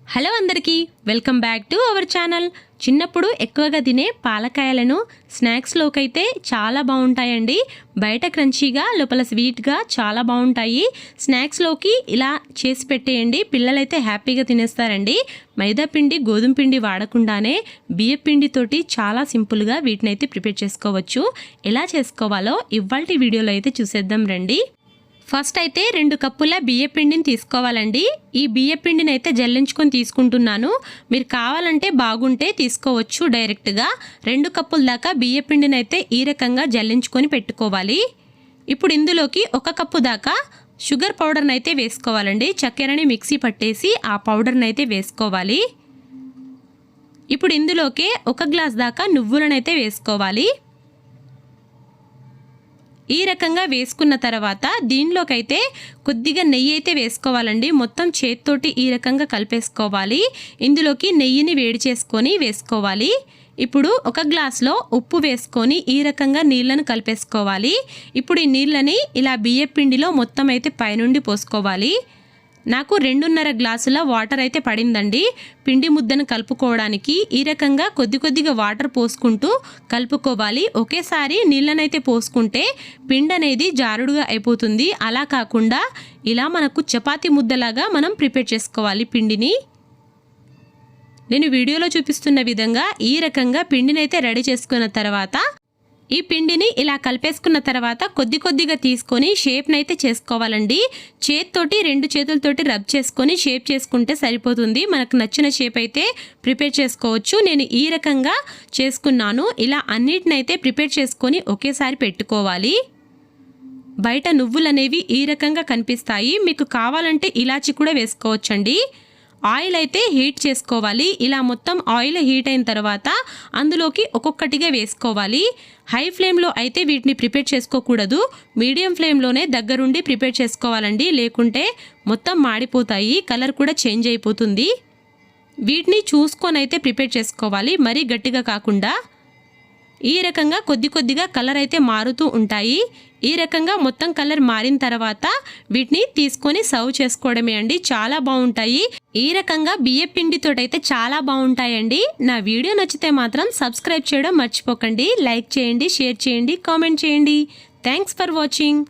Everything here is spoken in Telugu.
హలో అందరికీ welcome back to our channel. చిన్నప్పుడు ఎక్కువగా తినే పాలకాయలను స్నాక్స్లోకి అయితే చాలా బాగుంటాయండి. బయట క్రంచీగా లోపల స్వీట్గా చాలా బాగుంటాయి. స్నాక్స్లోకి ఇలా చేసి పెట్టేయండి, పిల్లలైతే హ్యాపీగా తినేస్తారండి. మైదా పిండి గోధుమ పిండి వాడకుండానే బియ్య పిండితోటి చాలా సింపుల్గా వీటిని అయితే ప్రిపేర్ చేసుకోవచ్చు. ఎలా చేసుకోవాలో ఇవాల్టి వీడియోలో అయితే చూసేద్దాం రండి. ఫస్ట్ అయితే 2 కప్పుల బియ్య పిండిని తీసుకోవాలండి. ఈ బియ్య పిండిని అయితే జల్లించుకొని తీసుకుంటున్నాను. మీరు కావాలంటే బాగుంటే తీసుకోవచ్చు డైరెక్ట్గా. 2 కప్పుల దాకా బియ్య పిండిని అయితే ఈ రకంగా జల్లించుకొని పెట్టుకోవాలి. ఇప్పుడు ఇందులోకి 1 కప్పు దాకా షుగర్ పౌడర్ని అయితే వేసుకోవాలండి. చక్కెరని మిక్సీ పట్టేసి ఆ పౌడర్ని అయితే వేసుకోవాలి. ఇప్పుడు ఇందులోకి 1 గ్లాస్ దాకా నువ్వులను అయితే వేసుకోవాలి. ఈ రకంగా వేసుకున్న తర్వాత దీనిలోకైతే కొద్దిగా నెయ్యి అయితే వేసుకోవాలండి. మొత్తం చేత్తోటి ఈ రకంగా కలిపేసుకోవాలి. ఇందులోకి నెయ్యిని వేడి చేసుకొని వేసుకోవాలి. ఇప్పుడు 1 గ్లాస్లో ఉప్పు వేసుకొని ఈ రకంగా నీళ్ళను కలిపేసుకోవాలి. ఇప్పుడు ఈ నీళ్ళని ఇలా బియ్య పిండిలో మొత్తం అయితే పైనుండి పోసుకోవాలి. నాకు 2.5 గ్లాసుల వాటర్ అయితే పడిందండి పిండి ముద్దను కలుపుకోవడానికి. ఈ రకంగా కొద్దిగా వాటర్ పోసుకుంటూ కలుపుకోవాలి. ఒకేసారి నీళ్ళనైతే పోసుకుంటే పిండి అనేది జారుడుగా అయిపోతుంది. అలా కాకుండా ఇలా మనకు చపాతీ ముద్దలాగా మనం ప్రిపేర్ చేసుకోవాలి పిండిని. నేను వీడియోలో చూపిస్తున్న విధంగా ఈ రకంగా పిండిని అయితే రెడీ చేసుకున్న తర్వాత ఈ పిండిని ఇలా కలిపేసుకున్న తర్వాత కొద్దిగా తీసుకొని షేప్ని అయితే చేసుకోవాలండి. చేత్తోటి 2 చేతులతోటి రబ్ చేసుకొని షేప్ చేసుకుంటే సరిపోతుంది. మనకు నచ్చిన షేప్ అయితే ప్రిపేర్ చేసుకోవచ్చు. నేను ఈ రకంగా చేసుకున్నాను. ఇలా అన్నిటినైతే ప్రిపేర్ చేసుకొని ఒకేసారి పెట్టుకోవాలి. బయట నువ్వులు అనేవి ఈ రకంగా కనిపిస్తాయి. మీకు కావాలంటే ఇలాచి కూడా వేసుకోవచ్చండి. ఆయిల్ అయితే హీట్ చేసుకోవాలి. ఇలా మొత్తం ఆయిల్ హీట్ అయిన తర్వాత అందులోకి ఒక్కొక్కటిగా వేసుకోవాలి. హై ఫ్లేమ్లో అయితే వీటిని ప్రిపేర్ చేసుకోకూడదు. మీడియం ఫ్లేమ్లోనే దగ్గరుండి ప్రిపేర్ చేసుకోవాలండి. లేకుంటే మొత్తం మాడిపోతాయి, కలర్ కూడా చేంజ్ అయిపోతుంది. వీటిని చూసుకొని అయితే ప్రిపేర్ చేసుకోవాలి, మరీ గట్టిగా కాకుండా. ఈ రకంగా కొద్దిగా కలర్ అయితే మారుతూ ఉంటాయి. ఈ రకంగా మొత్తం కలర్ మారిన తర్వాత వీటిని తీసుకొని సర్వ్ చేసుకోవడమే అండి. చాలా బాగుంటాయి. ఈ రకంగా బియ్య పిండితోటైతే చాలా బాగుంటాయండి. నా వీడియో నచ్చితే మాత్రం సబ్స్క్రైబ్ చేయడం మర్చిపోకండి. లైక్ చేయండి, షేర్ చేయండి, కామెంట్ చేయండి. Thanks for watching.